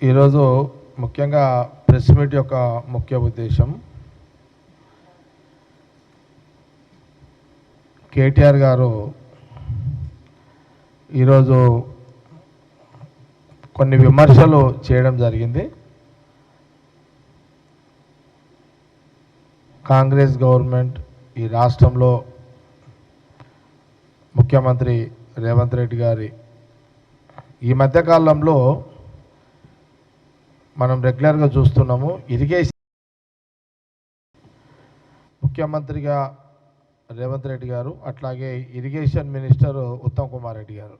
ఈరోజు ముఖ్యంగా press meet యొక్క ముఖ్య ఉద్దేశం కేటీఆర్ గారు ఈరోజు కొన్ని విమర్శలు చేయడం జరిగింది. కాంగ్రెస్ గవర్నమెంట్ ఈ రాష్ట్రంలో ముఖ్యమంత్రి రేవంత్ రెడ్డి గారి ఈ మధ్యకాలంలో మనం రెగ్యులర్గా చూస్తున్నాము. ఇరిగేషన్ ముఖ్యమంత్రిగా రేవంత్ రెడ్డి గారు, అట్లాగే ఇరిగేషన్ మినిస్టర్ ఉత్తమ్ కుమార్ రెడ్డి గారు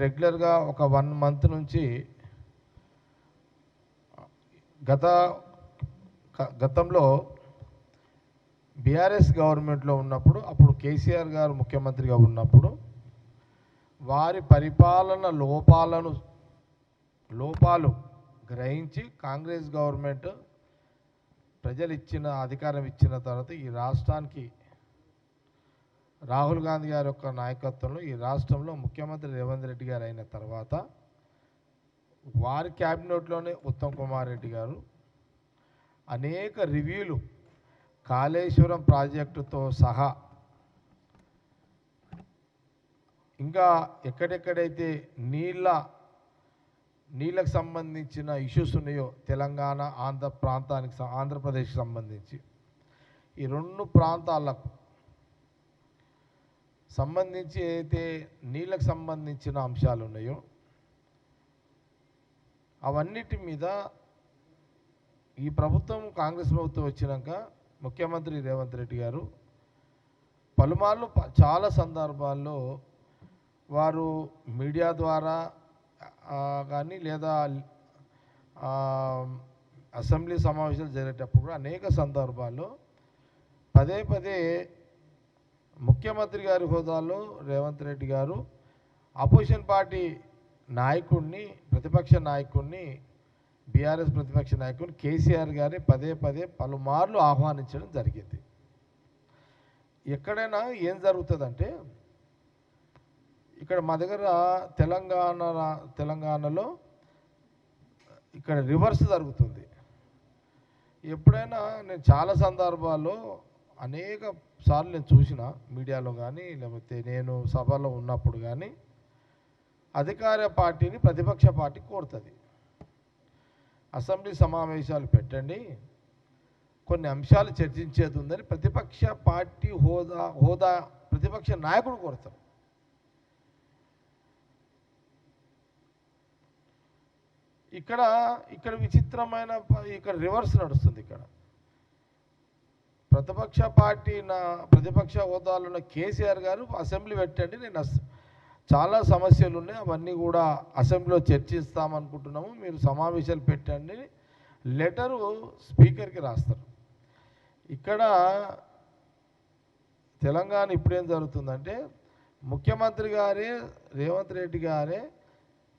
రెగ్యులర్గా ఒక 1 మంత్ నుంచి గతంలో బీఆర్ఎస్ గవర్నమెంట్లో ఉన్నప్పుడు, అప్పుడు కేసీఆర్ గారు ముఖ్యమంత్రిగా ఉన్నప్పుడు వారి పరిపాలన లోపాలు గ్రహించి కాంగ్రెస్ గవర్నమెంట్ ప్రజలు ఇచ్చిన అధికారం ఇచ్చిన తర్వాత ఈ రాష్ట్రానికి రాహుల్ గాంధీ గారి యొక్క నాయకత్వంలో ఈ రాష్ట్రంలో ముఖ్యమంత్రి రేవంత్ రెడ్డి గారు అయిన తర్వాత వారి క్యాబినెట్లోనే ఉత్తమ్ కుమార్ రెడ్డి గారు అనేక రివ్యూలు కాళేశ్వరం ప్రాజెక్టుతో సహా ఇంకా ఎక్కడెక్కడైతే నీళ్ళకు సంబంధించిన ఇష్యూస్ ఉన్నాయో తెలంగాణ ఆంధ్రప్రదేశ్కి సంబంధించి ఈ 2 ప్రాంతాలకు సంబంధించి అయితే నీళ్ళకు సంబంధించిన అంశాలు ఉన్నాయో అవన్నిటి మీద ఈ ప్రభుత్వం కాంగ్రెస్ ప్రభుత్వం వచ్చినాక ముఖ్యమంత్రి రేవంత్ రెడ్డి గారు పలుమార్లు చాలా సందర్భాల్లో వారు మీడియా ద్వారా కానీ లేదా అసెంబ్లీ సమావేశాలు జరిగేటప్పుడు అనేక సందర్భాల్లో పదే ముఖ్యమంత్రి గారి హోదాలో రేవంత్ రెడ్డి గారు అపోజిషన్ పార్టీ నాయకుడిని, ప్రతిపక్ష నాయకుడిని, బీఆర్ఎస్ ప్రతిపక్ష నాయకుడిని కేసీఆర్ గారిని పదే పలుమార్లు ఆహ్వానించడం జరిగింది. ఎక్కడైనా ఏం జరుగుతుందంటే ఇక్కడ మా దగ్గర తెలంగాణలో ఇక్కడ రివర్స్ జరుగుతుంది. ఎప్పుడైనా నేను చాలా సందర్భాల్లో అనేక సార్లు నేను చూసిన మీడియాలో కానీ లేకపోతే నేను సభలో ఉన్నప్పుడు కానీ అధికార పార్టీని ప్రతిపక్ష పార్టీ కోరుతుంది, అసెంబ్లీ సమావేశాలు పెట్టండి, కొన్ని అంశాలు చర్చించేది ఉందని ప్రతిపక్ష పార్టీ హోదా ప్రతిపక్ష నాయకుడు కోరుతారు. ఇక్కడ విచిత్రమైన ఇక్కడ రివర్స్ నడుస్తుంది. ఇక్కడ ప్రతిపక్ష హోదాలో ఉన్న కేసీఆర్ గారు అసెంబ్లీ పెట్టండి, నేను చాలా సమస్యలు ఉన్నాయి అవన్నీ కూడా అసెంబ్లీలో చర్చిస్తామనుకుంటున్నాము, మీరు సమావేశాలు పెట్టండి లెటరు స్పీకర్కి రాస్తారు. ఇక్కడ తెలంగాణ ఇప్పుడేం జరుగుతుందంటే ముఖ్యమంత్రి గారే రేవంత్ రెడ్డి గారే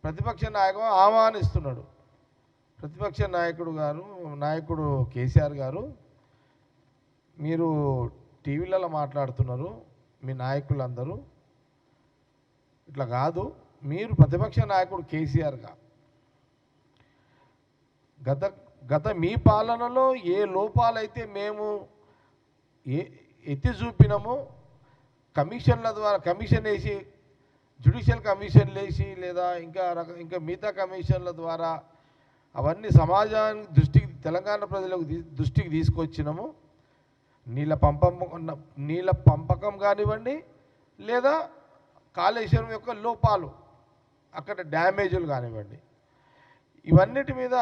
ప్రతిపక్ష నాయకుడు ఆహ్వానిస్తున్నాడు. ప్రతిపక్ష నాయకుడు కేసీఆర్ గారు మీరు టీవీలలో మాట్లాడుతున్నారు, మీ నాయకులందరూ ఇట్లా కాదు, మీరు ప్రతిపక్ష నాయకుడు కేసీఆర్గా గత మీ పాలనలో ఏ లోపాలైతే మేము ఎత్తి చూపినామో కమిషన్ల ద్వారా కమిషన్ వేసి జ్యుడిషియల్ కమిషన్లు వేసి లేదా ఇంకా మిగతా కమిషన్ల ద్వారా అవన్నీ సమాజానికి తెలంగాణ ప్రజలకు దృష్టికి తీసుకొచ్చినాము. నీళ్ళ పంపకం కానివ్వండి లేదా కాళేశ్వరం యొక్క లోపాలు అక్కడ డ్యామేజులు కానివ్వండి, ఇవన్నిటి మీద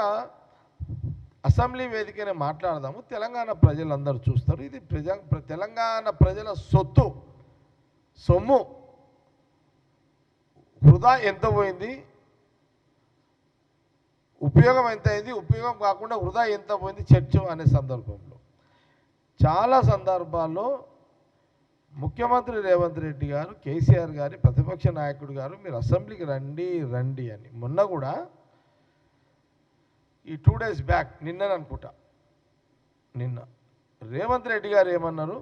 అసెంబ్లీ వేదికనే మాట్లాడదాము. తెలంగాణ ప్రజలందరూ చూస్తారు, ఇది తెలంగాణ ప్రజల సొమ్ము వృధా ఎంత పోయింది, ఉపయోగం ఎంత అయింది, ఉపయోగం కాకుండా వృధా ఎంత పోయింది చర్చ అనే సందర్భంలో చాలా సందర్భాల్లో ముఖ్యమంత్రి రేవంత్ రెడ్డి గారు కేసీఆర్ గారి ప్రతిపక్ష నాయకుడు గారు మీరు అసెంబ్లీకి రండి అని మొన్న కూడా ఈ 2 days బ్యాక్ నిన్న రేవంత్ రెడ్డి గారు ఏమన్నారు,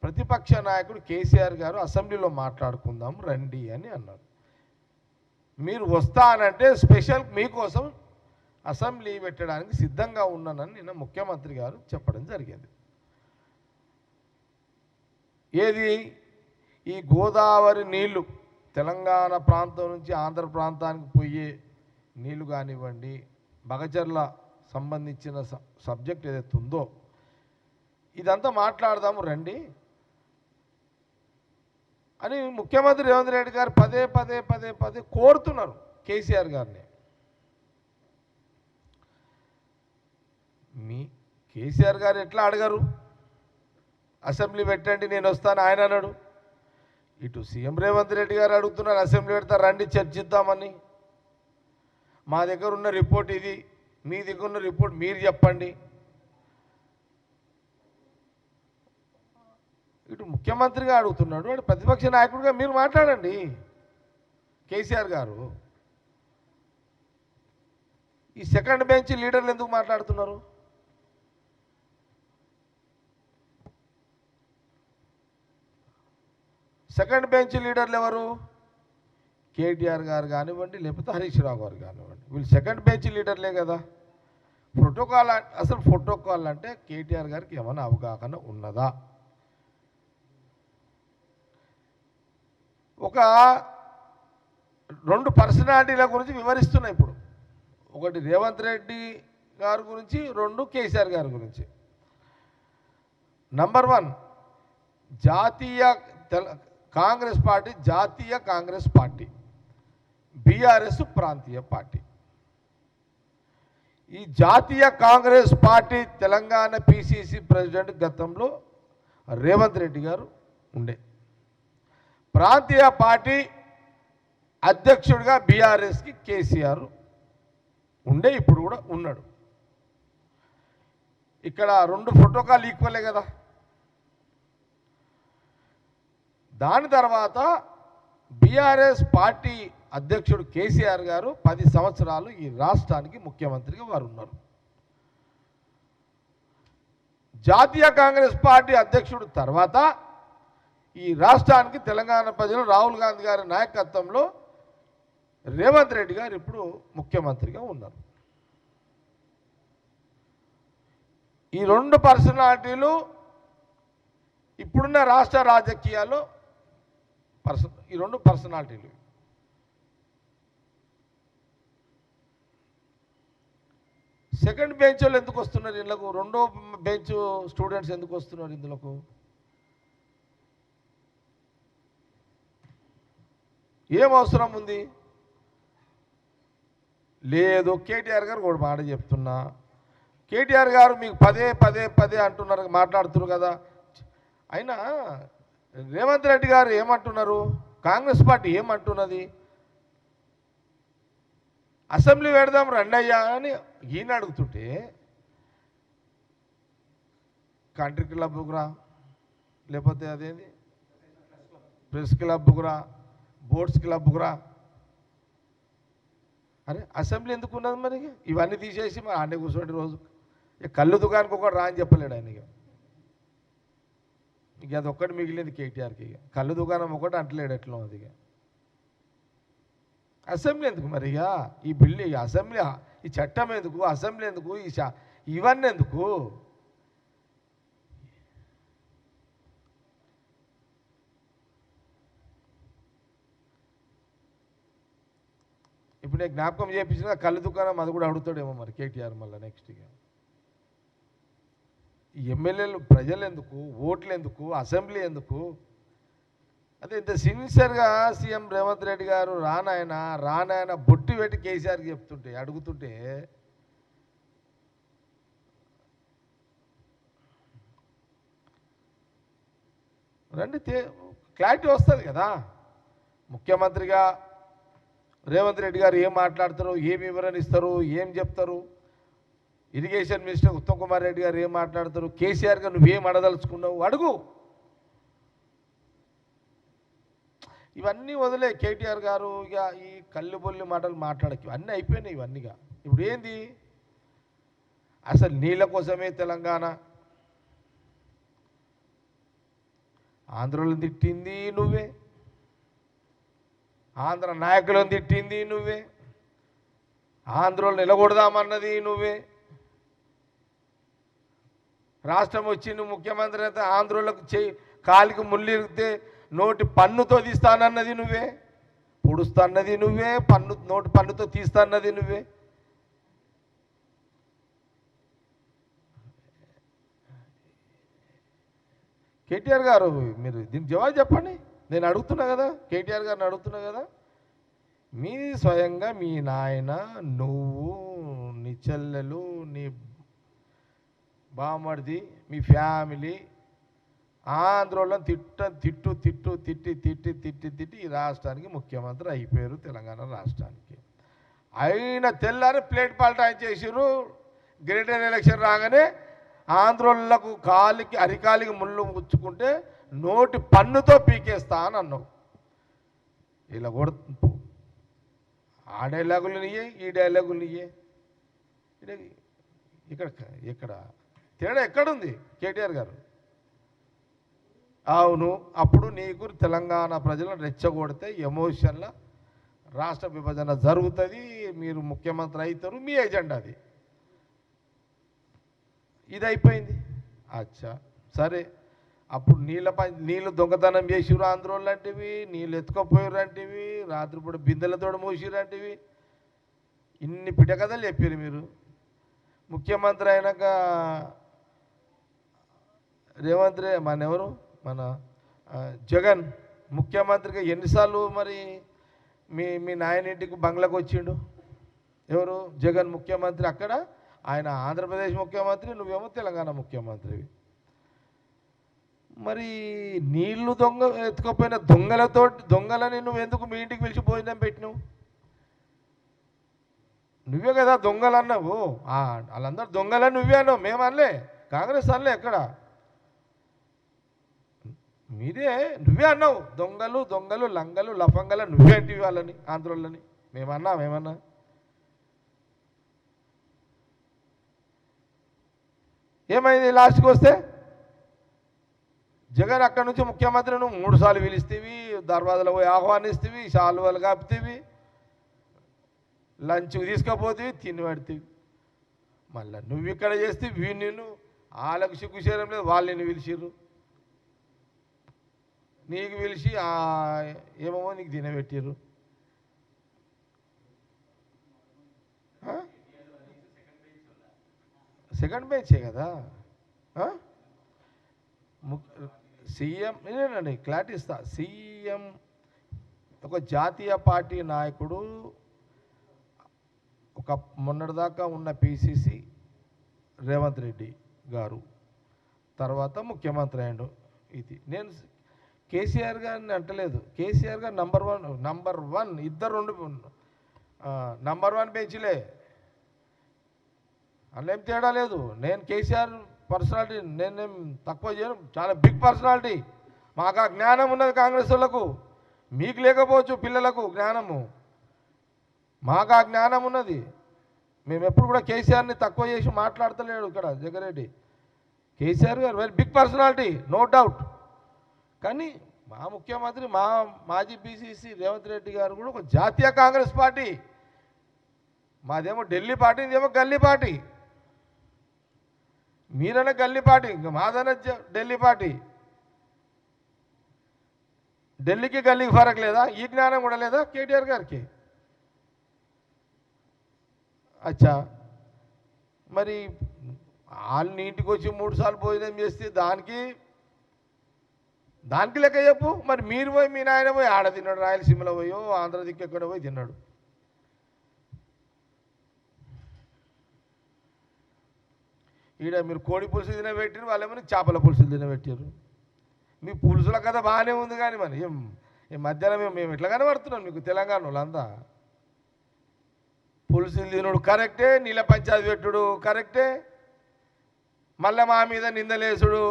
ప్రతిపక్ష నాయకుడు కేసీఆర్ గారు అసెంబ్లీలో మాట్లాడుకుందాం రండి అని అన్నారు. మీరు వస్తా అనంటే స్పెషల్ మీకోసం అసెంబ్లీ పెట్టడానికి సిద్ధంగా ఉన్నానని నిన్న ముఖ్యమంత్రి గారు చెప్పడం జరిగింది. ఏది ఈ గోదావరి నీళ్లు తెలంగాణ ప్రాంతం నుంచి ఆంధ్ర ప్రాంతానికి పోయే నీళ్లు కానివ్వండి, బగచర్ల సంబంధించిన సబ్జెక్ట్ ఏదైతే ఉందో ఇదంతా మాట్లాడదాము రండి అని ముఖ్యమంత్రి రేవంత్ రెడ్డి గారు పదే పదే పదే పదే కోరుతున్నారు కేసీఆర్ గారిని. మీ కేసీఆర్ గారు ఎట్లా అడగరు? అసెంబ్లీ పెట్టండి నేను వస్తాను ఆయన అన్నాడు. ఇటు సీఎం రేవంత్ రెడ్డి గారు అడుగుతున్నారు అసెంబ్లీ పెడతారు రండి చర్చిద్దామని. మా దగ్గర ఉన్న రిపోర్ట్ ఇది, మీ దగ్గర ఉన్న రిపోర్ట్ మీరు చెప్పండి. ఇటు ముఖ్యమంత్రిగా అడుగుతున్నాడు, అటు ప్రతిపక్ష నాయకుడిగా మీరు మాట్లాడండి. కేసీఆర్ గారు ఈ సెకండ్ బెంచ్ లీడర్లు ఎందుకు మాట్లాడుతున్నారు? సెకండ్ బెంచ్ లీడర్లు ఎవరు? కేటీఆర్ గారు కానివ్వండి, లేకపోతే హరీష్ రావు గారు కానివ్వండి, వీళ్ళు సెకండ్ బెంచ్ లీడర్లే కదా. ప్రోటోకాల్ అసలు ప్రోటోకాల్ అంటే కేటీఆర్ గారికి ఏమైనా అవగాహన ఉన్నదా? ఒక రెండు పర్సనాలిటీల గురించి వివరిస్తున్నాయి ఇప్పుడు. ఒకటి రేవంత్ రెడ్డి గారి గురించి, రెండు కేసీఆర్ గారి గురించి. నంబర్ 1 జాతీయ కాంగ్రెస్ పార్టీ, జాతీయ కాంగ్రెస్ పార్టీ, బీఆర్ఎస్ ప్రాంతీయ పార్టీ. ఈ జాతీయ Congress party Telangana PCC president గతంలో రేవంత్ రెడ్డి గారు ఉండే. ప్రాంతీయ పార్టీ అధ్యక్షుడిగా బీఆర్ఎస్కి కేసీఆర్ ఉండే, ఇప్పుడు కూడా ఉన్నాడు. ఇక్కడ రెండు ప్రోటోకాల్ ఈక్వలే కదా. దాని తర్వాత బీఆర్ఎస్ పార్టీ అధ్యక్షుడు కేసీఆర్ గారు 10 సంవత్సరాలు ఈ రాష్ట్రానికి ముఖ్యమంత్రిగా వారు ఉన్నారు. జాతీయ కాంగ్రెస్ పార్టీ అధ్యక్షుడు తర్వాత ఈ రాష్ట్రానికి తెలంగాణ ప్రజలు రాహుల్ గాంధీ గారి నాయకత్వంలో రేవంత్ రెడ్డి గారు ఇప్పుడు ముఖ్యమంత్రిగా ఉన్నారు. ఈ రెండు పర్సనాలిటీలు ఇప్పుడున్న రాష్ట్ర రాజకీయాల్లో ఈ రెండు పర్సనాలిటీలు. సెకండ్ బెంచ్ వాళ్ళు ఎందుకు వస్తున్నారు ఇందులోకి? రెండో బెంచ్ స్టూడెంట్స్ ఎందుకు వస్తున్నారు ఇందులోకి? ఏం అవసరం ఉంది? లేదు. కేటీఆర్ గారు కూడా మాట చెప్తున్నా, కేటీఆర్ గారు మీకు పదే పదే పదే అంటున్నారు, మాట్లాడుతున్నారు కదా. అయినా రేవంత్ రెడ్డి గారు ఏమంటున్నారు, కాంగ్రెస్ పార్టీ ఏమంటున్నది? అసెంబ్లీ పెడదాం రండయ్యా అని ఈయన అడుగుతుంటే కంట్రీ క్లబ్కు రా, లేకపోతే అదేంది ప్రెస్ క్లబ్కు రా, బోర్డ్స్ క్లబ్కు రా. అరే అసెంబ్లీ ఎందుకు ఉన్నది మరి? ఇవన్నీ తీసేసి మరి ఆడే కూర్చోండి రోజు. కళ్ళు దుకాణానికి ఒకటి రా అని చెప్పలేడు ఆయన. ఇక అది ఒక్కటి మిగిలింది కేటీఆర్కి. ఇక కళ్ళు దుకాణం ఒకటి అంటలేడు ఎట్లా అది. ఇక అసెంబ్లీ ఎందుకు మరి? ఇక ఈ బిల్లు అసెంబ్లీ, ఈ చట్టం ఎందుకు, అసెంబ్లీ ఎందుకు, ఇవన్నీ ఎందుకు? ఇప్పుడు నేను జ్ఞాపకం చేయించిన కళ్ళు దుకాణం అది కూడా అడుగుతాడేమో మరి కేటీఆర్ మళ్ళీ నెక్స్ట్. ఇక ఎమ్మెల్యేలు ప్రజలు ఎందుకు, ఓట్లు ఎందుకు, అసెంబ్లీ ఎందుకు? అదే ఇంత సిన్సియర్గా సీఎం రేవంత్ రెడ్డి గారు రానాయన బొట్టి పెట్టి కేసీఆర్కి చెప్తుంటే, అడుగుతుంటే రండి క్లారిటీ వస్తుంది కదా. ముఖ్యమంత్రిగా రేవంత్ రెడ్డి గారు ఏం మాట్లాడతారు, ఏం వివరణ ఇస్తారు, ఏం చెప్తారు? ఇరిగేషన్ మినిస్టర్ ఉత్తమ్ కుమార్ రెడ్డి గారు ఏం మాట్లాడతారు? కేసీఆర్ గారు నువ్వేం అడదలుచుకున్నావు అడుగు. ఇవన్నీ వదిలే కేటీఆర్ గారు. ఇక ఈ కళ్ళు బొల్లి మాటలు మాట్లాడకి అన్నీ అయిపోయినాయి ఇవన్నీగా. ఇప్పుడు ఏంది అసలు? నీళ్ళ కోసమే తెలంగాణ. ఆంధ్రలో తిట్టింది నువ్వే, ఆంధ్ర నాయకులను తిట్టింది నువ్వే, ఆంధ్రలో నిలగొడదామన్నది నువ్వే. రాష్ట్రం వచ్చి నువ్వు ముఖ్యమంత్రి అయితే ఆంధ్రలకు కాలికి ముళ్ళిరిగితే నోటి పన్నుతో తీస్తానన్నది నువ్వే, పొడుస్తాన్నది నువ్వే, నోటి పన్నుతో తీస్తాన్నది నువ్వే. కేటీఆర్ గారు మీరు దీనికి జవాబు చెప్పండి. నేను అడుగుతున్నా కదా, కేటీఆర్ గారిని అడుగుతున్నా కదా. మీ స్వయంగా మీ నాయన, నువ్వు, నీ చెల్లెలు, నీ బామర్ది, మీ ఫ్యామిలీ ఆంధ్రలో తిట్టి ఈ రాష్ట్రానికి ముఖ్యమంత్రి అయిపోయారు, తెలంగాణ రాష్ట్రానికి. అయిన తెల్లారి ప్లేట్ పల్టాయి చేసిర్రు. గ్రేటర్ ఎలక్షన్ రాగానే ఆంధ్రోళ్లకు అరికాలికి ముళ్ళు ముచ్చుకుంటే నోటి పన్నుతో పీకేస్తా అని అన్నావు. ఇలా కూడా ఆ డైలాగులు నీయే, ఈ డైలాగులు నీయే. ఇక్కడ తేడా ఎక్కడుంది కేటీఆర్ గారు? అవును, అప్పుడు నీకు తెలంగాణ ప్రజలను రెచ్చగొడితే ఎమోషన్ల రాష్ట్ర విభజన జరుగుతుంది, మీరు ముఖ్యమంత్రి అవుతారు, మీ ఎజెండా అది. ఇది అయిపోయింది. అచ్చా సరే, అప్పుడు నీళ్ళు దొంగతనం చేసిరు ఆంధ్రోళ్ళు లాంటివి, నీళ్ళు ఎత్తుకపోయారు లాంటివి, రాత్రిపూట బిందెలతో మోసిరు లాంటివి, ఇన్ని పిటకథలు చెప్పారు మీరు. ముఖ్యమంత్రి అయినాక మన జగన్ ముఖ్యమంత్రిగా ఎన్నిసార్లు మరి మీ నాయన ఇంటికి బంగ్లాకు వచ్చిండు? ఎవరు? జగన్ ముఖ్యమంత్రి. అక్కడ ఆయన ఆంధ్రప్రదేశ్ ముఖ్యమంత్రి, నువ్వేమో తెలంగాణ ముఖ్యమంత్రివి. మరి నీళ్లు ఎత్తుకపోయిన దొంగలని నువ్వు ఎందుకు మీ ఇంటికి పిలిచి భోజనం పెట్టినావు? నువ్వే కదా దొంగలు అన్నావు. వాళ్ళందరూ దొంగలని నువ్వే అన్నావు, మేము అనలే, కాంగ్రెస్ అనలే. ఎక్కడ నువ్వే అన్నావు, దొంగలు లంగలు లఫంగల నువ్వే అంటివి వాళ్ళని, ఆంధ్రోళ్ళని. మేమన్నా ఏమైంది? లాస్ట్కి వస్తే జగన్ అక్కడి నుంచి ముఖ్యమంత్రి నువ్వు 3 సార్లు పిలుస్తేవి, దర్వాజలో పోయి ఆహ్వానిస్తేవి, శాలువలు కాపుతీవి, లంచ్కి తీసుకపోతేవి, తిని పడితేవి. మళ్ళీ నువ్వు ఇక్కడ చేస్తే నిన్ను వాళ్ళకు సిగ్గుచేయడం లేదు, వాళ్ళు నిన్ను పిలిచిర్రు. నీకు పిలిచి ఏమో నీకు తినబెట్టిర్రు. సెకండ్ బెంచే కదా సీఎం. నేనండి క్లారిటీ ఇస్తా. సీఎం ఒక జాతీయ పార్టీ నాయకుడు, ఒక మొన్నటిదాకా ఉన్న పిసిసి రేవంత్ రెడ్డి గారు తర్వాత ముఖ్యమంత్రి అయ్యాడు. ఇది నేను కేసీఆర్ గారిని అంటలేదు. కేసీఆర్ గారు నంబర్ వన్ ఇద్దరు నంబర్ 1 బెంచ్లే, అందులో ఏం తేడా లేదు. నేను కేసీఆర్ పర్సనాలిటీ నేనేం తక్కువ చేయను, చాలా బిగ్ పర్సనాలిటీ. మాకు ఆ జ్ఞానం ఉన్నది కాంగ్రెస్ వాళ్ళకు, మీకు లేకపోవచ్చు పిల్లలకు జ్ఞానము, మాకు ఆ జ్ఞానం ఉన్నది. మేము ఎప్పుడు కూడా కేసీఆర్ని తక్కువ చేసి మాట్లాడతలేడు ఇక్కడ జగ్గారెడ్డి. కేసీఆర్ గారు very big personality, no doubt. కానీ మా ముఖ్యమంత్రి మాజీ పిసిసి రేవంత్ రెడ్డి గారు కూడా ఒక జాతీయ కాంగ్రెస్ పార్టీ. మాదేమో ఢిల్లీ పార్టీ, ఇదేమో గల్లీ పార్టీ. మీరనే గల్లీ పార్టీ, ఇంకా మాదనే ఢిల్లీ పార్టీ. ఢిల్లీకి గల్లీకి ఫరక్ లేదా? ఈ జ్ఞానం కూడా లేదా కేటీఆర్ గారికి? అచ్చా, మరి వాళ్ళని ఇంటికి వచ్చి 3 సార్లు భోజనం చేస్తే దానికి లెక్క చెప్పు. మరి మీరు పోయి మీ నాయన పోయి ఆడ తిన్నాడు, రాయలసీమలో పోయో ఆంధ్ర దిక్కు ఎక్కడ పోయి తిన్నాడు. ఈడ మీరు కోడి పులుసు తినబెట్టారు, వాళ్ళేమో చేపల పులుసులు తినబెట్టారు. మీ పులుసుల కథ బాగానే ఉంది, కానీ మరి ఈ మధ్యాహ్నం మేము ఎట్లా కనబడుతున్నాం మీకు తెలంగాణ వాళ్ళంతా? పులుసులు తినడు కరెక్టే, నీళ్ళ పంచాయతీ పెట్టుడు కరెక్టే, మళ్ళీ మా మీద నిందలేసుడు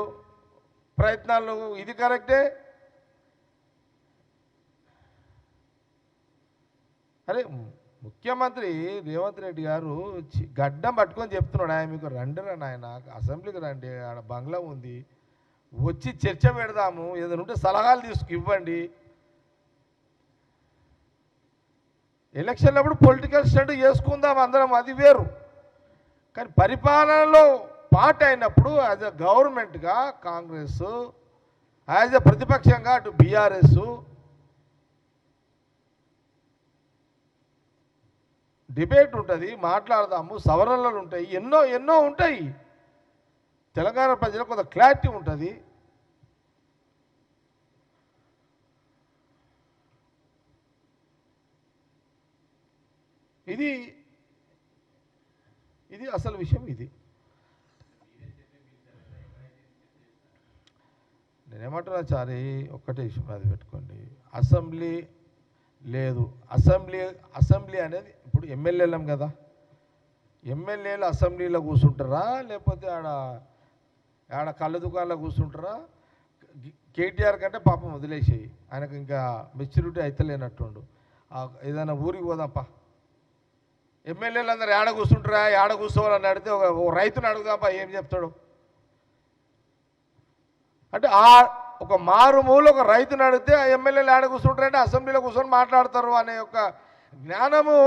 ప్రయత్నాలు ఇది కరెక్టే. అరే ముఖ్యమంత్రి రేవంత్ రెడ్డి గారు గడ్డం పట్టుకొని చెప్తున్నాడు, ఆయన మీకు రండిరా నాయన, అసెంబ్లీకి రండి, ఆడ బంగ్లా ఉంది, వచ్చి చర్చ పెడదాము, ఏదైనా ఉంటే సలహాలు ఇవ్వండి. ఎలక్షన్లప్పుడు పొలిటికల్ స్టంట్ చేసుకుందాం అందరం, అది వేరు. కానీ పరిపాలనలో పార్ట్ అయినప్పుడు యాజ్ ఎ గవర్నమెంట్గా కాంగ్రెస్, యాజ్ ఎ ప్రతిపక్షంగా అటు బీఆర్ఎస్ డిబేట్ ఉంటుంది, మాట్లాడదాము, సవరణలు ఉంటాయి, ఎన్నో ఎన్నో ఉంటాయి. తెలంగాణ ప్రజలకు కొంత క్లారిటీ ఉంటుంది. ఇది ఇది అసలు విషయం. ఇది నేనేమంటున్నా చారి, ఒక్కటే విషయం అది పెట్టుకోండి. అసెంబ్లీ లేదు, అసెంబ్లీ అనేది ఇప్పుడు ఎమ్మెల్యేలం కదా, ఎమ్మెల్యేలు అసెంబ్లీలో కూర్చుంటారా లేకపోతే ఆడ కళ్ళ దుకాణంలో కూర్చుంటారా? కేటీఆర్ కంటే పాపం వదిలేసేయి, ఆయనకు ఇంకా మెచ్యూరిటీ అయితే లేనట్టుండు. ఏదైనా ఊరికి పోదాంపా, ఎమ్మెల్యేలు అందరూ ఏడ కూర్చుంటారా, ఏడ కూర్చోవాలని అడిగితే ఒక రైతుని అడుగుదాంపా, ఏం చెప్తాడు అంటే ఒక మారుమూల ఒక రైతుని అడిగితే ఆ ఎమ్మెల్యేలు ఏడ కూర్చుంటారంటే అసెంబ్లీలో కూర్చొని మాట్లాడతారు అనే ఒక జ్ఞానము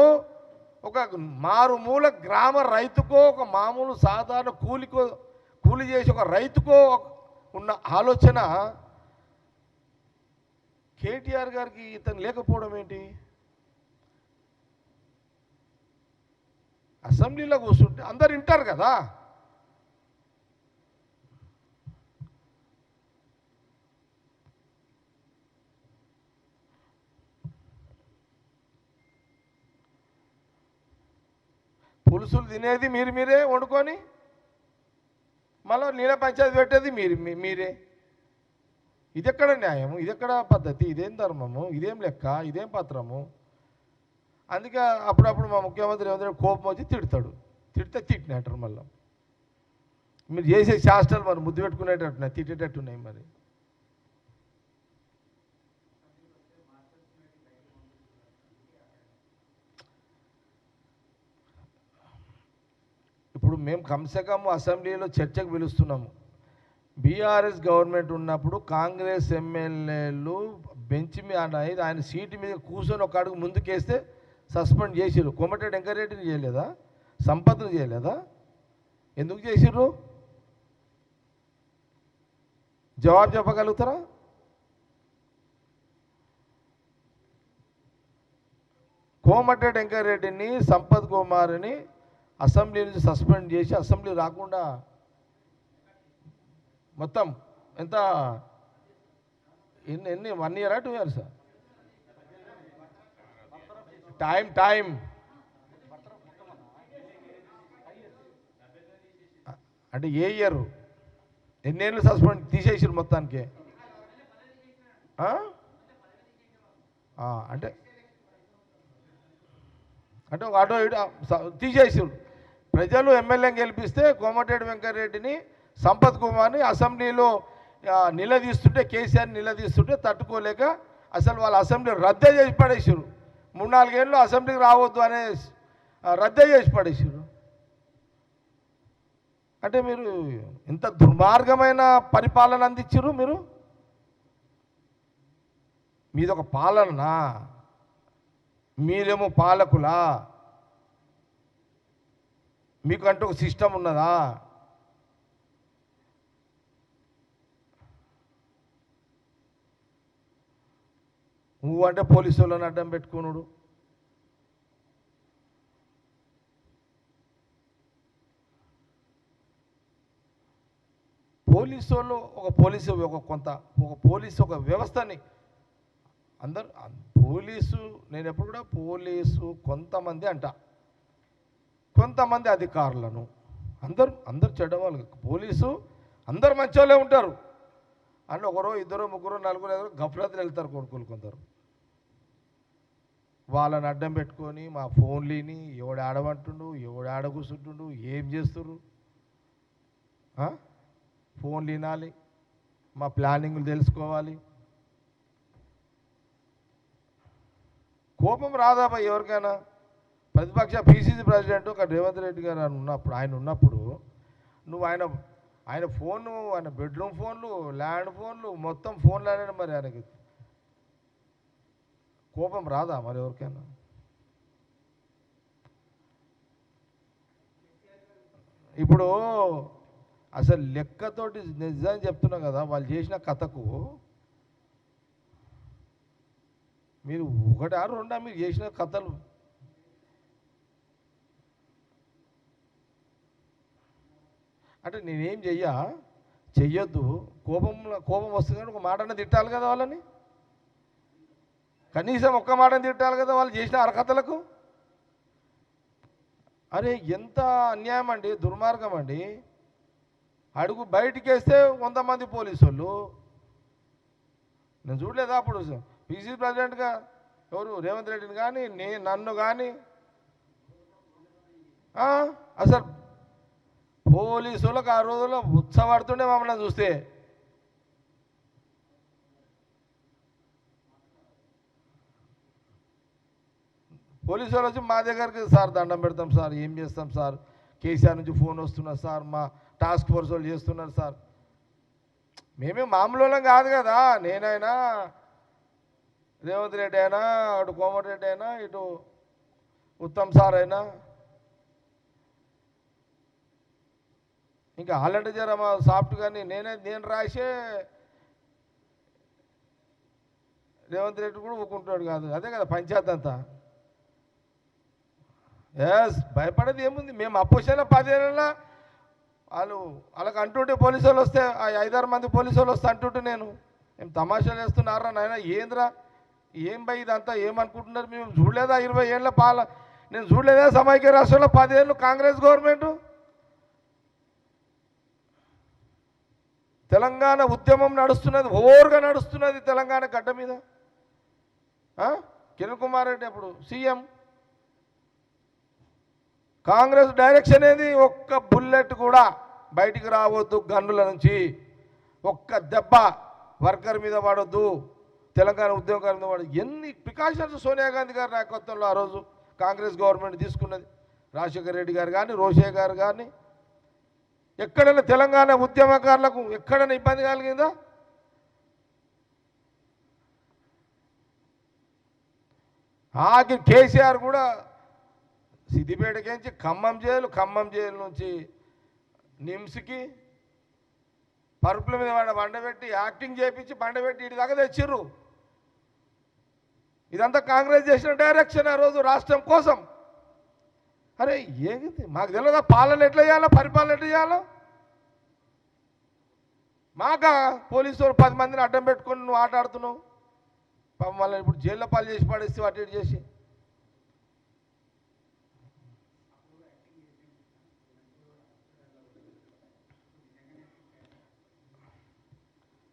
ఒక మారుమూల గ్రామ రైతుకో, ఒక మామూలు సాధారణ కూలి చేసి ఒక రైతుకో ఉన్న ఆలోచన కేటీఆర్ గారికి ఇతను లేకపోవడం ఏంటి? అసెంబ్లీలో కూర్చుంటే అందరు వింటారు కదా. పులుసులు తినేది మీరే వండుకొని, మళ్ళీ నీళ్ళ పంచాయతీ పెట్టేది మీరే. ఇదెక్కడ న్యాయము, ఇదెక్కడ పద్ధతి, ఇదేం ధర్మము, ఇదేం లెక్క, ఇదేం పత్రము? అందుకే అప్పుడప్పుడు మా ముఖ్యమంత్రి ఏమంటే కోపం వచ్చి తిడతాడు, తిట్టినట్టు మళ్ళీ మీరు చేసే శాస్త్రాలు మరి ముద్దు పెట్టుకునేటట్టున్నాయి, తిట్టేటట్టున్నాయి. మరి ఇప్పుడు మేము కమ్సే కమ్ అసెంబ్లీలో చర్చకు పిలుస్తున్నాము. బీఆర్ఎస్ గవర్నమెంట్ ఉన్నప్పుడు కాంగ్రెస్ ఎమ్మెల్యేలు బెంచ్ మీద ఆయన సీటు మీద కూర్చొని ఒక అడుగు ముందుకేస్తే సస్పెండ్ చేసిర్రు. కోమటిరెడ్డి వెంకటరెడ్డిని చేయలేదా? సంపత్ను చేయలేదా? ఎందుకు చేసిర్రు? జవాబు చెప్పగలుగుతారా? కోమటిరెడ్డి వెంకటరెడ్డిని, సంపత్ కుమార్ని అసెంబ్లీ నుంచి సస్పెండ్ చేసి అసెంబ్లీ రాకుండా మొత్తం ఎంత ఎన్ని 1 year 2 years? టైం అంటే ఏ ఇయర్, ఎన్నేళ్ళు సస్పెండ్ తీసేసారు మొత్తానికి? అంటే ఒక అటో ఇటో తీసేసారు. ప్రజలు ఎమ్మెల్యేని గెలిపిస్తే కోమటిరెడ్డి వెంకటరెడ్డిని, సంపత్ కుమార్ని అసెంబ్లీలో నిలదీస్తుంటే, కేసీఆర్ నిలదీస్తుంటే తట్టుకోలేక అసలు వాళ్ళ అసెంబ్లీ రద్దే చేసి పడేసారు. 3-4 ఏళ్ళు అసెంబ్లీకి రావద్దు అనే రద్దే చేసి పడేసారు. అంటే మీరు ఇంత దుర్మార్గమైన పరిపాలన అందించారు. మీదొక పాలన, మీరేమో పాలకులా? మీకు అంటూ ఒక సిస్టమ్ ఉన్నదా? నువ్వు అంటే పోలీసు వాళ్ళని అడ్డం పెట్టుకున్నాడు. పోలీసు వాళ్ళు ఒక పోలీసు ఒక వ్యవస్థని అందరు పోలీసు, నేను ఎప్పుడు కూడా పోలీసు కొంతమంది అధికారులను, అందరు చెడ్డవాళ్ళు. పోలీసు అందరు మంచోళ్ళే ఉంటారు, అందులో 1, 2, 3, 4 గఫ్లతులు వెళ్తారు కొడుకులు కొందరు. వాళ్ళని అడ్డం పెట్టుకొని మా ఫోన్లీని ఎవడు ఆడమంటుండు, ఎవడు ఆడ కూర్చుంటుండు, ఏం చేస్తుర్రు? ఫోన్లు వినాలి, మా ప్లానింగ్లు తెలుసుకోవాలి. కోపం రాదా భయ్ ఎవరికైనా? ప్రతిపక్ష పిసిసి ప్రెసిడెంట్ ఒక రేవంత్ రెడ్డి గారు ఆయన ఉన్నప్పుడు నువ్వు ఆయన ఫోను, ఆయన బెడ్రూమ్ ఫోన్లు, ల్యాండ్ ఫోన్లు, మొత్తం ఫోన్లు అనేది మరి ఆయనకి కోపం రాదా మరి ఎవరికైనా? ఇప్పుడు అసలు లెక్కతోటి నిజం చెప్తున్నా కదా, వాళ్ళు చేసిన కథకు మీరు ఒకటా రెండా మీరు చేసిన కథలు. అంటే నేనేం చెయ్యొద్దు, కోపం వస్తుంది కానీ ఒక మాటనే తిట్టాలి కదా వాళ్ళని, కనీసం ఒక్క మాటని తిట్టాలి కదా వాళ్ళు చేసిన అరకథలకు. అరే ఎంత అన్యాయం అండి, దుర్మార్గం అండి. అడుగు బయటికి వేస్తే 100 మంది పోలీసు వాళ్ళు. నేను చూడలేదా అప్పుడు పీసీ ప్రెసిడెంట్గా ఎవరు రేవంత్ రెడ్డిని కానీ నన్ను కానీ అసలు పోలీసు వాళ్ళకి ఆ రోజుల్లో ఉత్సవాడుతుండే మమ్మల్ని చూస్తే. పోలీసు వాళ్ళు వచ్చి మా దగ్గరికి, సార్ దండం పెడతాం సార్, ఏం చేస్తాం సార్, కేసీఆర్ నుంచి ఫోన్ వస్తున్నారు సార్, మా టాస్క్ ఫోర్స్ వాళ్ళు చేస్తున్నారు సార్. మేమే మామూలు కాదు కదా, నేనైనా రేవంత్ రెడ్డి అయినా, అటు కోమటిరెడ్డి అయినా, ఇటు ఉత్తమ్ సార్ అయినా, ఇంకా ఆల్రెడీ జర మా సాఫ్ట్ కానీ నేను రాసే రేవంత్ రెడ్డి కూడా ఊకుంటాడు కాదు. అదే కదా పంచాయత్ అంతా. భయపడేది ఏముంది, మేము అపోజిషన్ 10 ఏళ్ళ వాళ్ళకి అంటుంటే పోలీసు వాళ్ళు వస్తే, ఆ 5-6 మంది పోలీసు వాళ్ళు వస్తే అంటుంటే నేను ఏం తమాషాలు చేస్తున్నారా నాయన, ఏంద్రా ఏం భయ ఇదంతా ఏమనుకుంటున్నారు, మేము చూడలేదా 20 ఏళ్ళ నేను చూడలేదా సమైక్య రాష్ట్రంలో 10 ఏళ్ళు కాంగ్రెస్ గవర్నమెంట్. తెలంగాణ ఉద్యమం నడుస్తున్నది, ఓవర్గా నడుస్తున్నది తెలంగాణ గడ్డ మీద. కిరణ్ కుమార్ రెడ్డి అప్పుడు సీఎం, కాంగ్రెస్ డైరెక్షన్ ఏది, ఒక్క బుల్లెట్ కూడా బయటికి రావద్దు గన్నుల నుంచి, ఒక్క దెబ్బ వర్కర్ మీద పడొద్దు, తెలంగాణ ఉద్యమకారుల మీద పడద్దు. ఎన్ని ప్రికాషన్స్ సోనియా గాంధీ గారి నాయకత్వంలో ఆ రోజు కాంగ్రెస్ గవర్నమెంట్ తీసుకున్నది. రాజశేఖర రెడ్డి గారు కానీ, రోషయ్య గారు కానీ, ఎక్కడైనా తెలంగాణ ఉద్యమకారులకు ఎక్కడైనా ఇబ్బంది కలిగిందా? ఆఖరి కేసీఆర్ కూడా సిద్దిపేటకించి ఖమ్మం జైలు నుంచి నిమ్స్కి పరుపుల మీద బండబెట్టి యాక్టింగ్ చేయించి బండబెట్టి ఇటు దాకా తెచ్చిర్రు. ఇదంతా కాంగ్రెస్ చేసిన డైరెక్షన్ ఆ రోజు రాష్ట్రం కోసం. అరే ఏంది మాకు తెలియదా పాలన ఎట్లా చేయాలో, పరిపాలన ఎట్లా చేయాలో? మాకా పోలీసు వాళ్ళు 10 మందిని అడ్డం పెట్టుకొని నువ్వు ఆటాడుతున్నావు. పాపం వాళ్ళని ఇప్పుడు జైల్లో పాలు చేసి పడేస్తే అటు ఇటు చేసి.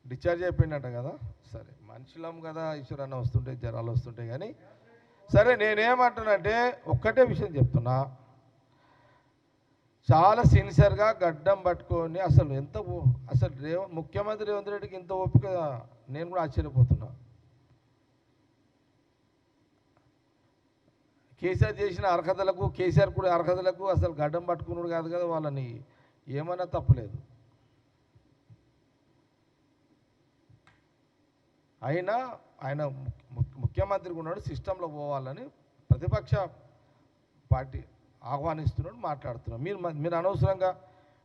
డిశ్చార్జ్ అయిపోయినట్ట కదా. సరే మనుషులం కదా, ఈశ్వరన్న వస్తుంటాయి, జ్వరాలు వస్తుంటాయి. కానీ సరే నేనేమంటున్నానంటే ఒక్కటే విషయం చెప్తున్నా, చాలా సిన్సియర్గా గడ్డం పట్టుకొని అసలు ముఖ్యమంత్రి రేవంత్ రెడ్డికి ఇంత ఓపిక నేను కూడా ఆశ్చర్యపోతున్నా. కేసీఆర్ చేసిన అర్హతలకు, కేసీఆర్ కూడా అర్హతలకు అసలు గడ్డం పట్టుకున్నాడు కాదు కదా, వాళ్ళని ఏమన్నా తప్పలేదు. అయినా ఆయన ముఖ్యమంత్రిగా ఉన్నాడు, సిస్టంలో పోవాలని ప్రతిపక్ష పార్టీ ఆహ్వానిస్తున్నాడు, మాట్లాడుతున్నాడు. మీరు అనవసరంగా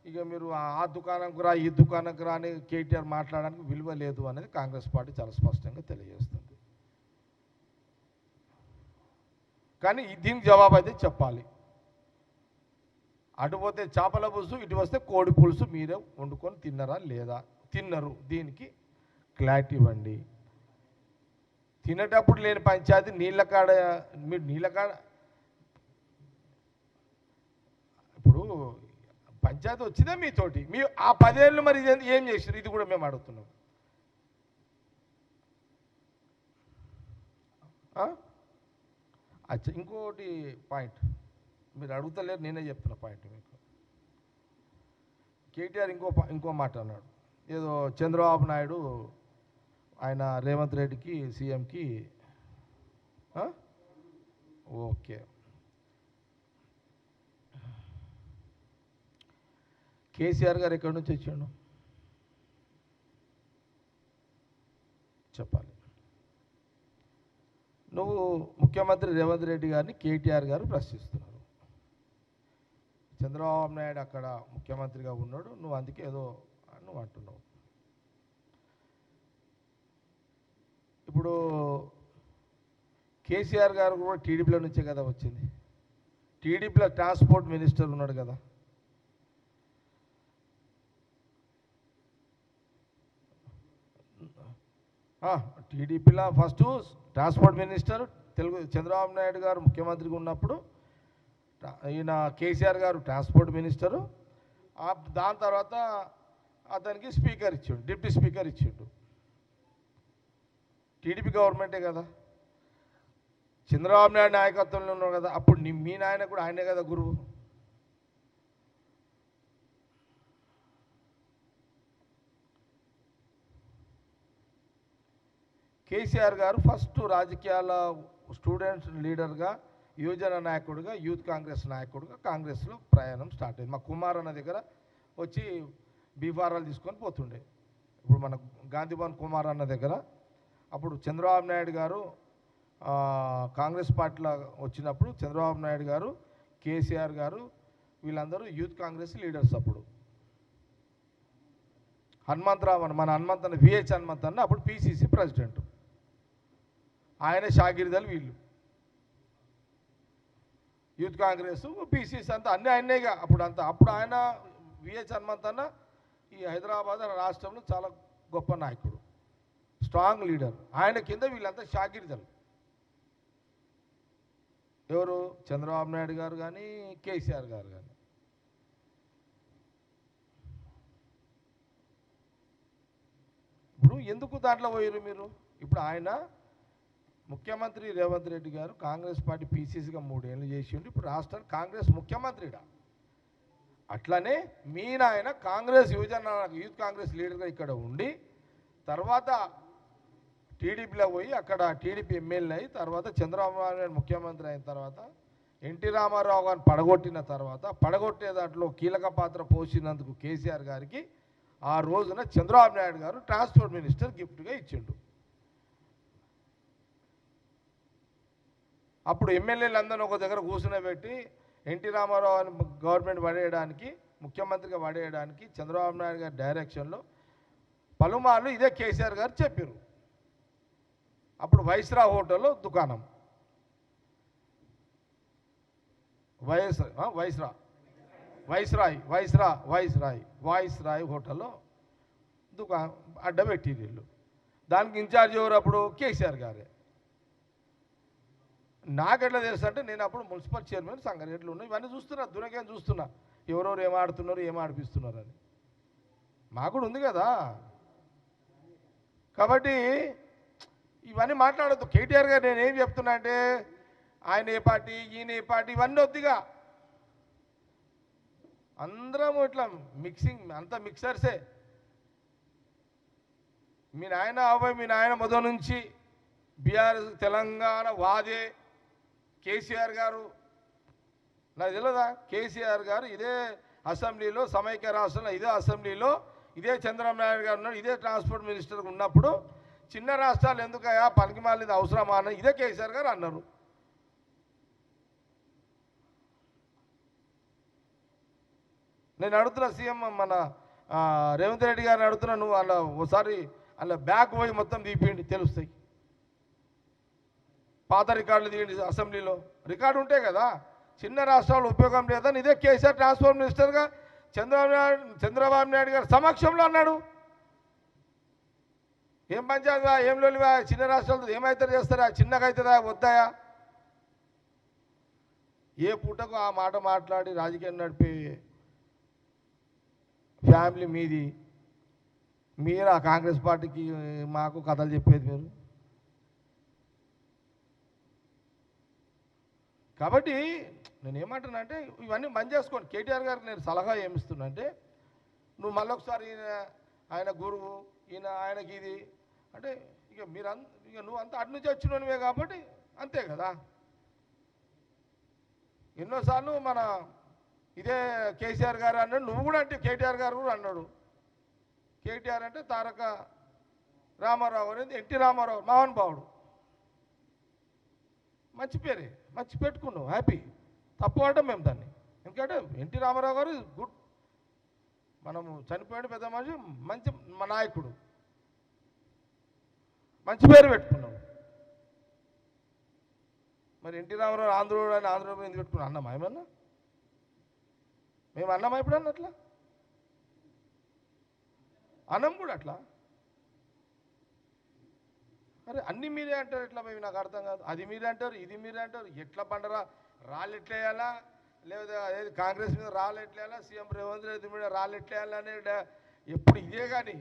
ఇక మీరు ఆ దుకాణంకు రా, ఈ దుకాణంకు రా అని కేటీఆర్ మాట్లాడడానికి విలువ లేదు అనేది కాంగ్రెస్ పార్టీ చాలా స్పష్టంగా తెలియజేస్తుంది. కానీ దీనికి జవాబు అయితే చెప్పాలి. అటు పోతే చేపల పులుసు, ఇటు వస్తే కోడి పులుసు మీరే వండుకొని తిన్నారా లేదా? తిన్నారు, దీనికి క్లారిటీ ఇవ్వండి. తినేటప్పుడు లేని పంచాయతీ మీరు నీళ్ళ కాడ ఇప్పుడు పంచాయతీ వచ్చిందే మీతోటి, మీ ఆ 10 ఏళ్ళు మరి ఏం చేసారు? ఇది కూడా మేము అడుగుతున్నాం. అచ్చా, ఇంకోటి పాయింట్ మీరు అడుగుతలేరు, నేనే చెప్తున్నా పాయింట్ మీకు. కేటీఆర్ ఇంకో మాట అన్నాడు, ఏదో చంద్రబాబు నాయుడు ఆయన రేవంత్ రెడ్డికి సీఎంకి ఓకే, కేసీఆర్ గారు ఎక్కడి నుంచి వచ్చాడు చెప్పాలి. నువ్వు ముఖ్యమంత్రి రేవంత్ రెడ్డి గారిని కేటీఆర్ గారు ప్రశ్నిస్తున్నారు. చంద్రబాబు నాయుడు అక్కడ ముఖ్యమంత్రిగా ఉన్నాడు, నువ్వు అందుకే ఏదో నువ్వు అంటున్నావు. ఇప్పుడు కేసీఆర్ గారు కూడా టీడీపీలో నుంచే కదా వచ్చింది. టీడీపీలో ట్రాన్స్పోర్ట్ మినిస్టర్ ఉన్నాడు కదా. టీడీపీలో first transport minister Chandrababu Naidu గారు ముఖ్యమంత్రిగా ఉన్నప్పుడు ఈయన కేసీఆర్ గారు ట్రాన్స్పోర్ట్ మినిస్టరు. దాని తర్వాత అతనికి స్పీకర్ ఇచ్చిండు, డిప్యూటీ స్పీకర్ ఇచ్చిండు. టీడీపీ గవర్నమెంటే కదా, చంద్రబాబు నాయుడు నాయకత్వంలో ఉన్నాడు కదా. అప్పుడు మీ నాయన కూడా ఆయనే కదా గురువు. కేసీఆర్ గారు ఫస్ట్ రాజకీయాల స్టూడెంట్స్ లీడర్గా, యువజన నాయకుడిగా, యూత్ కాంగ్రెస్ నాయకుడిగా కాంగ్రెస్లో ప్రయాణం స్టార్ట్ అయింది. మా కుమార్ అన్న దగ్గర వచ్చి బీఫారాలు తీసుకొని పోతుండే. ఇప్పుడు మన గాంధీభవన్ కుమార్ అన్న దగ్గర అప్పుడు చంద్రబాబు నాయుడు గారు కాంగ్రెస్ పార్టీలో వచ్చినప్పుడు చంద్రబాబు నాయుడు గారు, కేసీఆర్ గారు వీళ్ళందరూ యూత్ కాంగ్రెస్ లీడర్స్. అప్పుడు హనుమంతరావు అన్న, మన హనుమంతన్న, విహెచ్ హనుమంతన్న అప్పుడు పిసిసి ప్రెసిడెంట్. ఆయన షాగిరిదలు వీళ్ళు. యూత్ కాంగ్రెస్ పిసిసి అంతా అన్నీ ఆయనేగా అప్పుడు అంతా. అప్పుడు ఆయన విహెచ్ హనుమంతన్న ఈ హైదరాబాద్ రాష్ట్రంలో చాలా గొప్ప నాయకుడు, స్ట్రాంగ్ లీడర్. ఆయన కింద వీళ్ళంతా షాగిరిదలు. ఎవరు? చంద్రబాబు నాయుడు గారు కానీ, కేసీఆర్ గారు కానీ. ఇప్పుడు ఎందుకు దాంట్లో పోయారు మీరు? ఇప్పుడు ఆయన ముఖ్యమంత్రి రేవంత్ రెడ్డి గారు కాంగ్రెస్ పార్టీ పీసీసీగా 3 ఏళ్ళు చేసి ఉండి ఇప్పుడు రాష్ట్రానికి కాంగ్రెస్ ముఖ్యమంత్రిడా. అట్లనే మీ నాయన కాంగ్రెస్ యూత్ కాంగ్రెస్ లీడర్గా ఇక్కడ ఉండి తర్వాత టీడీపీలో పోయి అక్కడ టీడీపీ ఎమ్మెల్యే అయి తర్వాత చంద్రబాబు నాయుడు ముఖ్యమంత్రి అయిన తర్వాత ఎన్టీ రామారావు గారిని పడగొట్టిన తర్వాత పడగొట్టే దాంట్లో కీలక పాత్ర పోసినందుకు కేసీఆర్ గారికి ఆ రోజున చంద్రబాబు నాయుడు గారు ట్రాన్స్పోర్ట్ మినిస్టర్ గిఫ్ట్గా ఇచ్చిండు. అప్పుడు ఎమ్మెల్యేలందరూ ఒక దగ్గర కూర్చునబెట్టి ఎన్టీ రామారావు అని గవర్నమెంట్ పడేయడానికి, ముఖ్యమంత్రిగా పడేయడానికి చంద్రబాబు నాయుడు గారి డైరెక్షన్లో పలుమార్లు ఇదే కేసీఆర్ గారు చెప్పారు. అప్పుడు వైస్రా హోటల్లో దుకాణం, వైస్రాయ్ హోటల్లో దుకాణం అడ్డబెట్టి వీళ్ళు. దానికి ఇన్ఛార్జ్ ఎవరు? అప్పుడు కేసీఆర్ గారే. నాకెట్లా తెలుసు అంటే నేను అప్పుడు మున్సిపల్ చైర్మన్, సంగారెడ్డిలో ఉన్నా, ఇవన్నీ చూస్తున్నా, దునకేం చూస్తున్నా, ఎవరెవరు ఏం ఆడుతున్నారు, ఏం ఆడిపిస్తున్నారు అని. మాకు కూడా ఉంది కదా. కాబట్టి ఇవన్నీ మాట్లాడద్దు. కేటీఆర్ గారు నేనేం చెప్తున్నా అంటే ఆయన ఏ పార్టీ, ఈయన ఏ పార్టీ, ఇవన్నీ వద్దుగా. అందరం ఇట్లా మిక్సింగ్, అంతా మిక్సర్సే. మీ నాయన మొదటి నుంచి బీఆర్ఎస్ తెలంగాణ వాదే. కేసీఆర్ గారు నాకు తెలియదా? కేసీఆర్ గారు ఇదే అసెంబ్లీలో, సమైక్య రాష్ట్రంలో ఇదే అసెంబ్లీలో ఇదే చంద్రబాబు నాయుడు గారు ఉన్నాడు, ఇదే ట్రాన్స్పోర్ట్ మినిస్టర్ ఉన్నప్పుడు చిన్న రాష్ట్రాలు ఎందుకయా పనికి మాలింది అవసరమా అని ఇదే కేసీఆర్ గారు అన్నారు. నేను అడుగుతున్నా సీఎం మన రేవంత్ రెడ్డి గారిని అడుగుతున్నా, నువ్వు అలా ఒకసారి అలా బ్యాక్ పోయి మొత్తం తీపియండి, తెలుస్తాయి. పాత రికార్డులు తీయండి, అసెంబ్లీలో రికార్డు ఉంటాయి కదా. చిన్న రాష్ట్రాలు ఉపయోగం లేదని ఇదే కేసీఆర్ ట్రాన్స్పోర్ట్ మినిస్టర్గా చంద్రబాబు నాయుడు గారు సమక్షంలో అన్నాడు. ఏం పంచాయతీవా, ఏం లోలివా, చిన్న రాష్ట్రాలతో ఏమైతే చేస్తారా, చిన్నగా అవుతుందా, వద్దాయా? ఏ పూటకు ఆ మాట మాట్లాడి రాజకీయం నడిపే ఫ్యామిలీ మీది. మీరు ఆ కాంగ్రెస్ పార్టీకి మాకు కథలు చెప్పేది మీరు. కాబట్టి నేనేమంటున్నా అంటే ఇవన్నీ బంద్ చేసుకోండి. కేటీఆర్ గారికి నేను సలహా ఏమిస్తున్నా అంటే, నువ్వు మళ్ళొకసారి ఆయన గురువు, ఆయనకి ఇది అంటే ఇక నువ్వు అంతా అటు నుంచి వచ్చినవే కాబట్టి అంతే కదా. ఎన్నోసార్లు మన ఇదే కేసీఆర్ గారు అన్నాడు, నువ్వు కూడా అంటే కేటీఆర్ గారు కూడా అన్నాడు. కేటీఆర్ అంటే తారక రామారావు అనేది ఎన్టీ రామారావు మహానుభావుడు. మంచి పేరే, మంచి పెట్టుకున్నావు, హ్యాపీ. తప్పు అంటే మేము దాన్ని ఎందుకంటే ఎన్టీ రామారావు గారు గుడ్, మనము చనిపోయిన పెద్ద మనిషి, మంచి మా నాయకుడు, మంచి పేరు పెట్టుకున్నాం. మరి ఎన్టీ రామారావు ఆంధ్రుడు అని ఆంధ్రప్రదేశ్ ఎందుకు పెట్టుకున్నాం? అన్నమా ఏమన్నా? మేము అన్నమా ఎప్పుడన్నా అట్లా? అన్నం కూడా అట్లా? అరే అన్నీ మీరే అంటారు ఎట్లా? మేము నాకు అర్థం కాదు. అది మీరే అంటారు, ఇది మీరే అంటారు. ఎట్లా పండరా? రాళ్ళు ఎట్లేయాలా, లేదా అదేది కాంగ్రెస్ మీద రాళ్ళు ఎట్లేయాలా, సీఎం రేవంత్ రెడ్డి మీద రాళ్ళు ఎట్లేయాలా అనేది ఎప్పుడు ఇదే. కానీ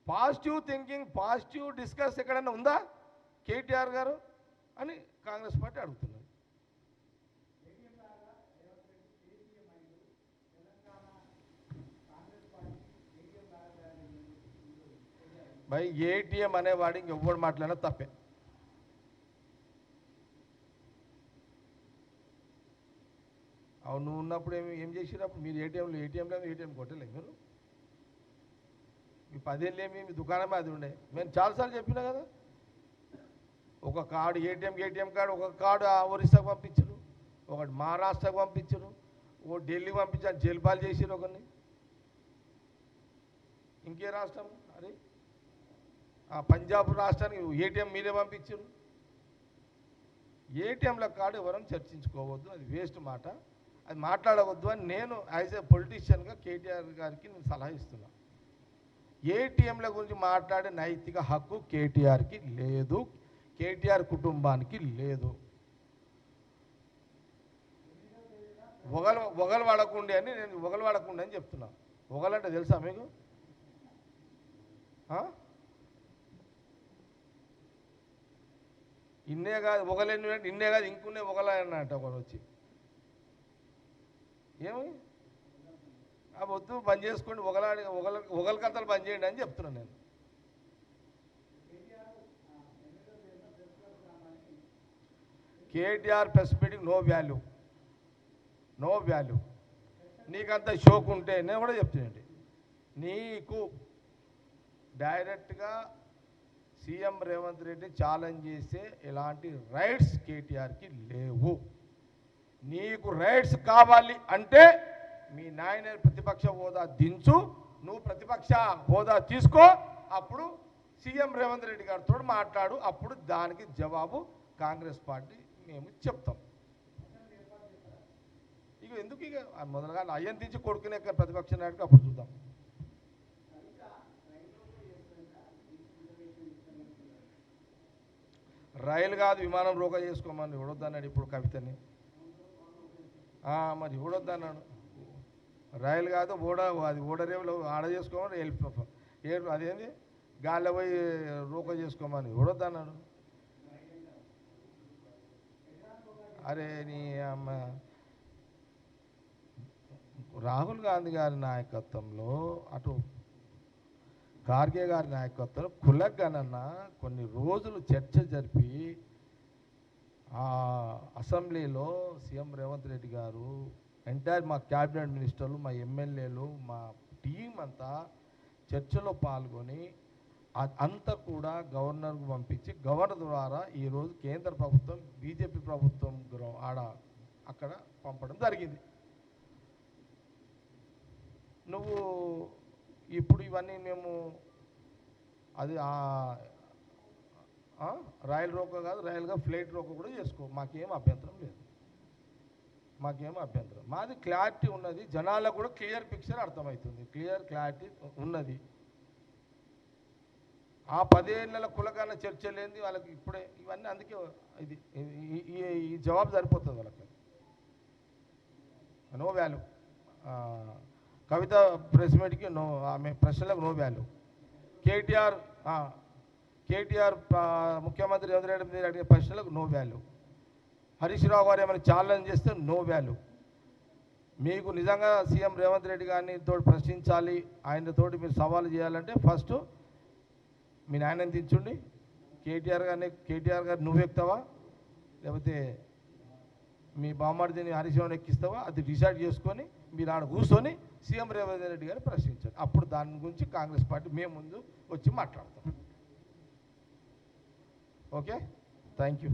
పాజిటివ్ థింకింగ్, పాజిటివ్ డిస్కస్ ఎక్కడైనా ఉందా కేటీఆర్ గారు అని కాంగ్రెస్ పార్టీ అడుగుతున్నది. బై ఏటీఎం అనేవాడు ఇంకెవ్వడు మాట్లాడినా తప్పే. అవును, నువ్వు ఉన్నప్పుడు ఏం చేసినప్పుడు మీరు ఏటీఎం కొట్టలేదు మీరు. మీ 10 ఏళ్ళు మీ దుకాణమే అది ఉండే. నేను చాలాసార్లు చెప్పినా కదా, ఒక కార్డు ఏటీఎం కార్డు, ఒక కార్డు ఒరిస్సాకు పంపించరు, ఒకటి మహారాష్ట్రకు పంపించరు, ఓ ఢిల్లీకి పంపించారు, జైలు పాలు చేసిరు ఒకరిని. ఇంకే రాష్ట్రం అరే, పంజాబ్ రాష్ట్రానికి ఏటీఎం మీరే పంపించారు. ఏటీఎంల కార్డు ఎవరైనా చర్చించుకోవద్దు, అది వేస్ట్ మాట, అది మాట్లాడవద్దు అని నేను యాజ్ ఏ పొలిటీషియన్గా కేటీఆర్ గారికి నేను సలహా ఇస్తున్నా. ఏటీఎంల గురించి మాట్లాడే నైతిక హక్కు కేటీఆర్కి లేదు, కేటీఆర్ కుటుంబానికి లేదు. ఒగలు వాడకుండే అని నేను ఒగలు వాడకుండే అని చెప్తున్నా. ఒగలంటే తెలుసా మీకు? ఇన్నే కాదు ఒగలేని, ఇన్నే కాదు ఇంకున్నే ఒగలన్నట్టు ఒకడు వచ్చి, ఏమి వద్దు బంద్ చేసుకోండి, ఒగల కథలు బంద్ చేయండి అని చెప్తున్నాను నేను. KTR press meeting no value, no value. నీకంత షోక్ ఉంటే నేను కూడా చెప్తానండి, నీకు డైరెక్ట్గా సీఎం రేవంత్ రెడ్డి ఛాలెంజ్ చేసే ఎలాంటి రైట్స్ కేటీఆర్కి లేవు. నీకు రైట్స్ కావాలి అంటే మీ నాయన ప్రతిపక్ష హోదా దించు, నువ్వు ప్రతిపక్ష హోదా తీసుకో, అప్పుడు సీఎం రేవంత్ రెడ్డి గారితో మాట్లాడు, అప్పుడు దానికి జవాబు కాంగ్రెస్ పార్టీ మేము చెప్తాం. ఇక ఎందుకు ఇక మొదలుగా అయ్యని దించి కొడుకునే ప్రతిపక్ష నాయకుడు అప్పుడు చూద్దాం. రైలు కాదు విమానం రోక చేసుకోమని ఇవ్వడొద్దన్నాడు ఇప్పుడు కవితని. మరి ఇవ్వడొద్దన్నాడు. రైలు కాదు అది ఓడరేవులు ఆడ చేసుకోమని అదేంది గాల్లో పోయి రోక చేసుకోమని ఇవ్వడొద్దన్నాడు. అరే నీ అమ్మ, రాహుల్ గాంధీ గారి నాయకత్వంలో, అటు ఖార్గే గారి నాయకత్వంలో కులగణన కొన్ని రోజులు చర్చ జరిపి అసెంబ్లీలో సీఎం రేవంత్ రెడ్డి గారు, ఎంటైర్ మా క్యాబినెట్ మినిస్టర్లు, మా ఎమ్మెల్యేలు, మా టీం అంతా చర్చలో పాల్గొని అంతా కూడా గవర్నర్కు పంపించి, గవర్నర్ ద్వారా ఈరోజు కేంద్ర ప్రభుత్వం బీజేపీ ప్రభుత్వం అక్కడ పంపడం జరిగింది. నువ్వు ఇప్పుడు ఇవన్నీ మేము అది రైలు రోకో కాదు, రైలుగా ఫ్లైట్ రోకో కూడా చేసుకో, మాకేం అభ్యంతరం లేదు, మాకేం అభ్యంతరం. మాది క్లారిటీ ఉన్నది, జనాలకు కూడా క్లియర్ పిక్చర్ అర్థమవుతుంది, క్లారిటీ ఉన్నది. ఆ 10 ఏళ్ళ కులగాన చర్చ లేనిది వాళ్ళకి ఇప్పుడే ఇవన్నీ, అందుకే ఇది ఈ జవాబు సరిపోతుంది వాళ్ళకి. No value. కవిత ప్రెస్ మీట్కి నో, ఆమె ప్రశ్నలకు నో వాల్యూ. కేటీఆర్ ముఖ్యమంత్రి రేవంత్ రెడ్డి మీద అడిగే ప్రశ్నలకు నో వాల్యూ. హరీష్ రావు గారు ఏమైనా ఛాలెంజ్ చేస్తే నో వాల్యూ. మీకు నిజంగా సీఎం రేవంత్ రెడ్డి గారిని తోటి ప్రశ్నించాలి, ఆయనతోటి మీరు సవాలు చేయాలంటే ఫస్ట్ మీ నాయనని దించుండి, కేటీఆర్ గారు నువ్వు ఎక్కుతావా, లేకపోతే మీ బామ్మడిని హరీష్ రావుని ఎక్కిస్తావా, అది డిసైడ్ చేసుకొని మీరు ఆడ కూర్చొని సీఎం రేవంత్ రెడ్డి గారిని ప్రశ్నించండి. అప్పుడు దాని గురించి కాంగ్రెస్ పార్టీ మేము ముందు వచ్చి మాట్లాడతాం. Okay, thank you.